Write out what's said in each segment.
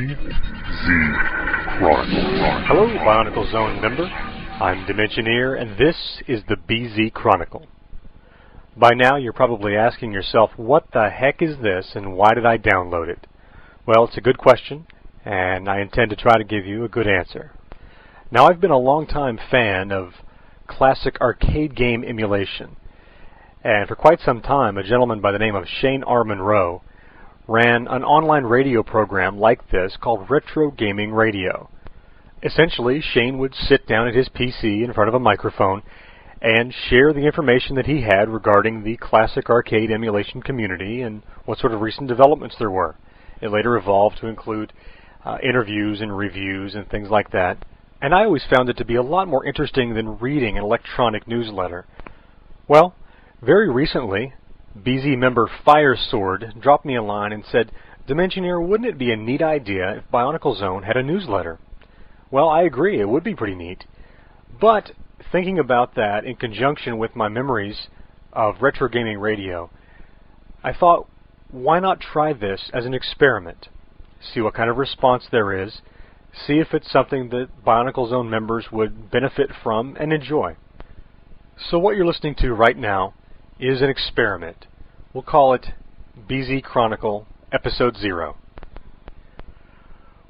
Chronicle. Hello, Bionicle Zone member. I'm Dimensioneer, and this is the BZ Chronicle. By now, you're probably asking yourself, what the heck is this, and why did I download it? Well, it's a good question, and I intend to try to give you a good answer. Now, I've been a long-time fan of classic arcade game emulation, and for quite some time, a gentleman by the name of Shane R. Monroe ran an online radio program like this called Retro Gaming Radio. Essentially, Shane would sit down at his PC in front of a microphone and share the information that he had regarding the classic arcade emulation community and what sort of recent developments there were. It later evolved to include interviews and reviews and things like that. And I always found it to be a lot more interesting than reading an electronic newsletter. Well, very recently, BZ member Firesword dropped me a line and said, "Dimensioneer, wouldn't it be a neat idea if Bionicle Zone had a newsletter?" Well, I agree, it would be pretty neat. But thinking about that in conjunction with my memories of Retro Gaming Radio, I thought, why not try this as an experiment? See what kind of response there is, see if it's something that Bionicle Zone members would benefit from and enjoy. So what you're listening to right now is an experiment. We'll call it BZ Chronicle Episode 0.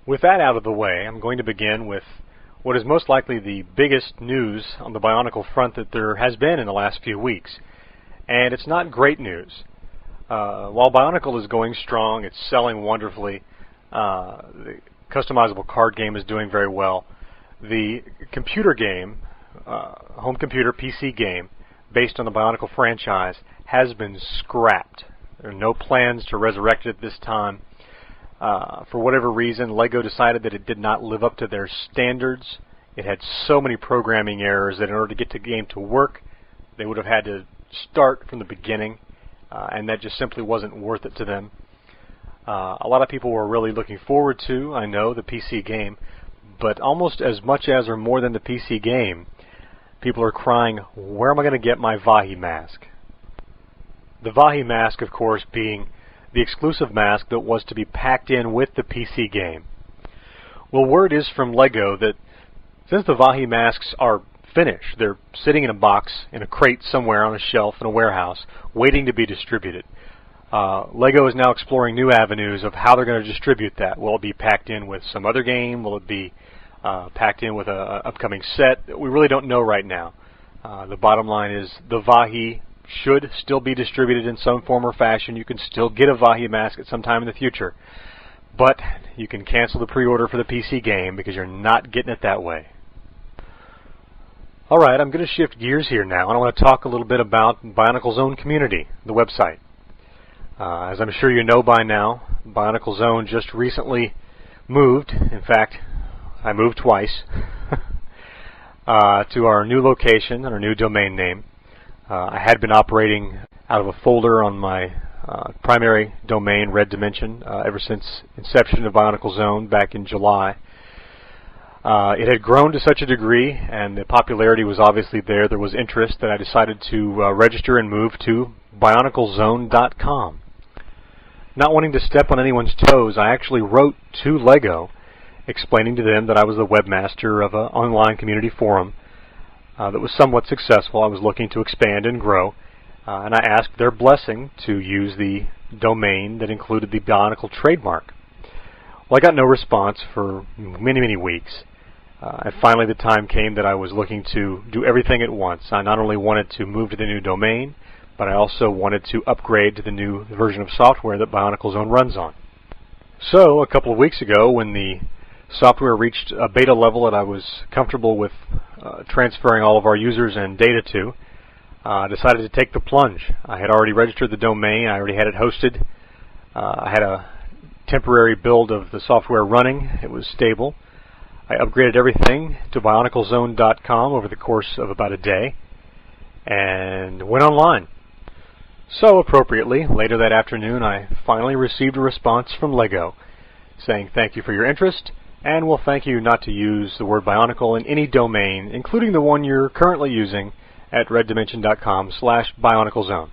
With that out of the way, I'm going to begin with what is most likely the biggest news on the Bionicle front that there has been in the last few weeks. And it's not great news. While Bionicle is going strong, it's selling wonderfully, the customizable card game is doing very well, the computer game, home computer PC game, based on the Bionicle franchise, has been scrapped. There are no plans to resurrect it this time. For whatever reason, LEGO decided that it did not live up to their standards. It had so many programming errors that in order to get the game to work, they would have had to start from the beginning, and that just simply wasn't worth it to them. A lot of people were really looking forward to, I know, the PC game, but almost as much as or more than the PC game, people are crying, where am I going to get my Vahi mask? The Vahi mask, of course, being the exclusive mask that was to be packed in with the PC game. Well, word is from LEGO that since the Vahi masks are finished, they're sitting in a box, in a crate somewhere on a shelf in a warehouse, waiting to be distributed. LEGO is now exploring new avenues of how they're going to distribute that. Will it be packed in with some other game? Will it be packed in with an upcoming set? We really don't know right now. The bottom line is the Vahi should still be distributed in some form or fashion. You can still get a Vahi mask at some time in the future. But you can cancel the pre-order for the PC game because you're not getting it that way. Alright, I'm going to shift gears here now, and I want to talk a little bit about Bionicle Zone Community, the website. As I'm sure you know by now, Bionicle Zone just recently moved. In fact, I moved twice to our new location and our new domain name. I had been operating out of a folder on my primary domain, Red Dimension, ever since inception of Bionicle Zone back in July. It had grown to such a degree, and the popularity was obviously there. There was interest that I decided to register and move to BionicleZone.com. Not wanting to step on anyone's toes, I actually wrote to LEGO explaining to them that I was the webmaster of an online community forum that was somewhat successful. I was looking to expand and grow, and I asked their blessing to use the domain that included the Bionicle trademark. Well, I got no response for many, many weeks, and finally the time came that I was looking to do everything at once. I not only wanted to move to the new domain, but I also wanted to upgrade to the new version of software that Bionicle Zone runs on. So, a couple of weeks ago, when the software reached a beta level that I was comfortable with transferring all of our users and data to, I decided to take the plunge. I had already registered the domain, I already had it hosted, I had a temporary build of the software running, it was stable. I upgraded everything to BionicleZone.com over the course of about a day, and went online. So, appropriately, later that afternoon, I finally received a response from LEGO saying thank you for your interest, and we'll thank you not to use the word Bionicle in any domain, including the one you're currently using at reddimension.com/BionicleZone.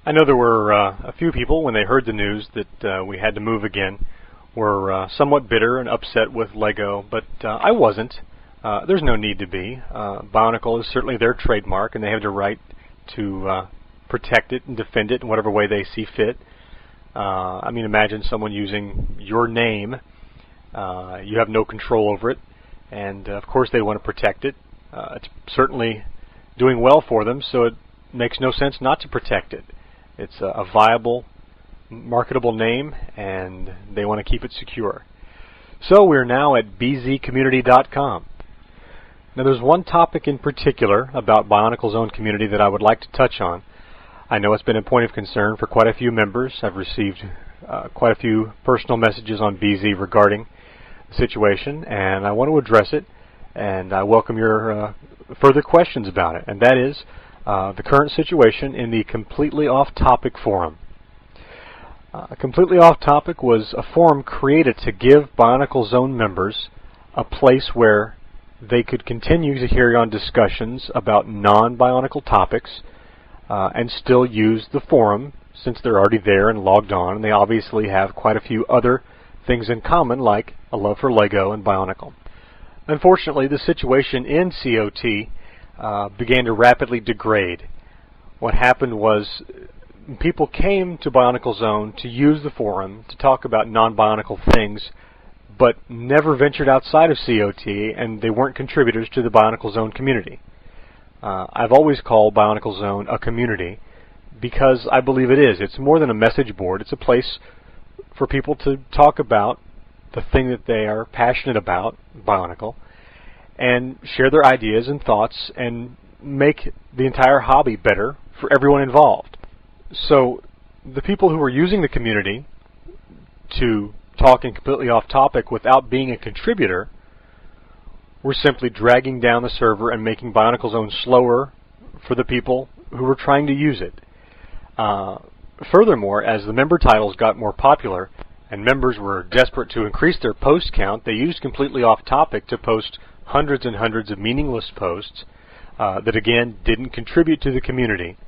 I know there were a few people, when they heard the news that we had to move again, were somewhat bitter and upset with LEGO, but I wasn't. There's no need to be. Bionicle is certainly their trademark, and they have the right to protect it and defend it in whatever way they see fit. I mean, imagine someone using your name. You have no control over it, and of course they want to protect it. It's certainly doing well for them, so it makes no sense not to protect it. It's a viable, marketable name, and they want to keep it secure. So we're now at BZCommunity.com. Now there's one topic in particular about Bionicle's own community that I would like to touch on. I know it's been a point of concern for quite a few members. I've received quite a few personal messages on BZ regarding the situation, and I want to address it, and I welcome your further questions about it, and that is the current situation in the Completely Off Topic forum. Completely Off Topic was a forum created to give Bionicle's own members a place where they could continue to hear on discussions about non-Bionicle topics and still use the forum since they're already there and logged on, and they obviously have quite a few other things in common like a love for LEGO and Bionicle. Unfortunately, the situation in COT began to rapidly degrade. What happened was people came to Bionicle Zone to use the forum to talk about non-Bionicle things, but never ventured outside of COT, and they weren't contributors to the Bionicle Zone community. I've always called Bionicle Zone a community because I believe it is. It's more than a message board. It's a place for people to talk about the thing that they are passionate about, Bionicle, and share their ideas and thoughts and make the entire hobby better for everyone involved. So the people who are using the community to talking completely off topic without being a contributor were simply dragging down the server and making Bionicle Zone slower for the people who were trying to use it. Furthermore, as the member titles got more popular and members were desperate to increase their post count, they used completely off topic to post hundreds and hundreds of meaningless posts that again didn't contribute to the community.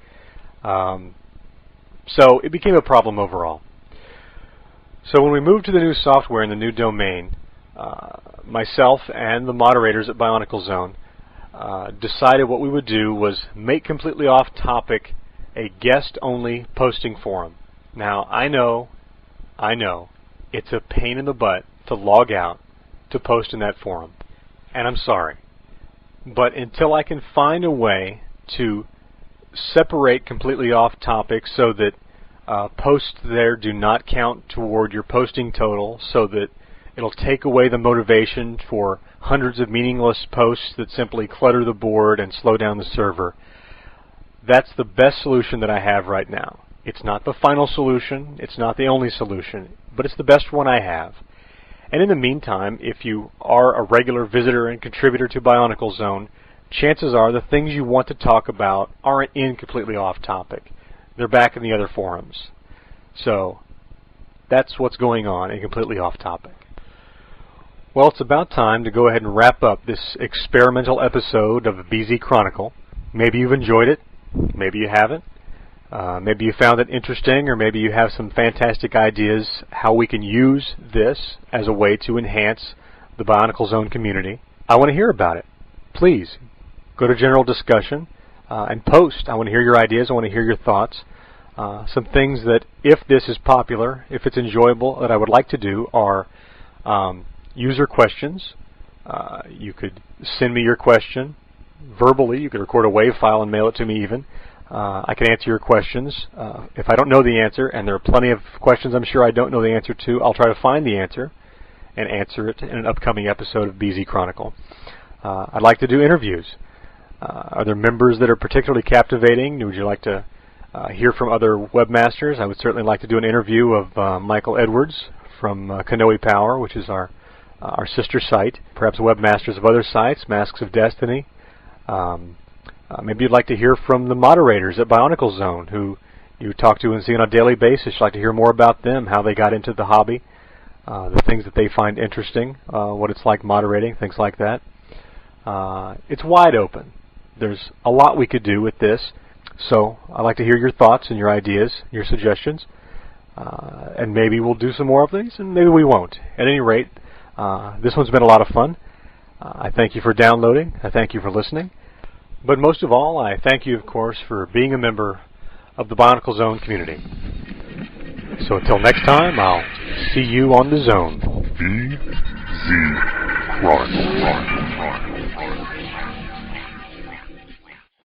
So it became a problem overall. So when we moved to the new software and the new domain, myself and the moderators at Bionicle Zone decided what we would do was make completely off topic a guest-only posting forum. Now, I know, it's a pain in the butt to log out to post in that forum, and I'm sorry. But until I can find a way to separate completely off topic so that posts there do not count toward your posting total, so that it'll take away the motivation for hundreds of meaningless posts that simply clutter the board and slow down the server. That's the best solution that I have right now. It's not the final solution, it's not the only solution, but it's the best one I have. And in the meantime, if you are a regular visitor and contributor to Bionicle Zone, chances are the things you want to talk about aren't in completely off topic. They're back in the other forums. So that's what's going on in completely off topic. Well, it's about time to go ahead and wrap up this experimental episode of the BZ Chronicle. Maybe you've enjoyed it, maybe you haven't. Maybe you found it interesting, or maybe you have some fantastic ideas how we can use this as a way to enhance the Bionicle Zone community. I want to hear about it. Please, go to general discussion and post. I want to hear your ideas. I want to hear your thoughts. Some things that, if this is popular, if it's enjoyable, that I would like to do are user questions. You could send me your question verbally. You could record a WAV file and mail it to me even. I can answer your questions. If I don't know the answer, and there are plenty of questions I'm sure I don't know the answer to, I'll try to find the answer and answer it in an upcoming episode of BZ Chronicle. I'd like to do interviews. Are there members that are particularly captivating? Would you like to hear from other webmasters? I would certainly like to do an interview of Michael Edwards from Kanoe Power, which is our sister site. Perhaps webmasters of other sites, Masks of Destiny. Maybe you'd like to hear from the moderators at Bionicle Zone, who you talk to and see on a daily basis. You'd like to hear more about them, how they got into the hobby, the things that they find interesting, what it's like moderating, things like that. It's wide open. There's a lot we could do with this, so I'd like to hear your thoughts and your ideas, your suggestions. And maybe we'll do some more of these, and maybe we won't. At any rate, this one's been a lot of fun. I thank you for downloading. I thank you for listening. But most of all, I thank you, of course, for being a member of the Bionicle Zone community. So until next time, I'll see you on the zone. BZ Run.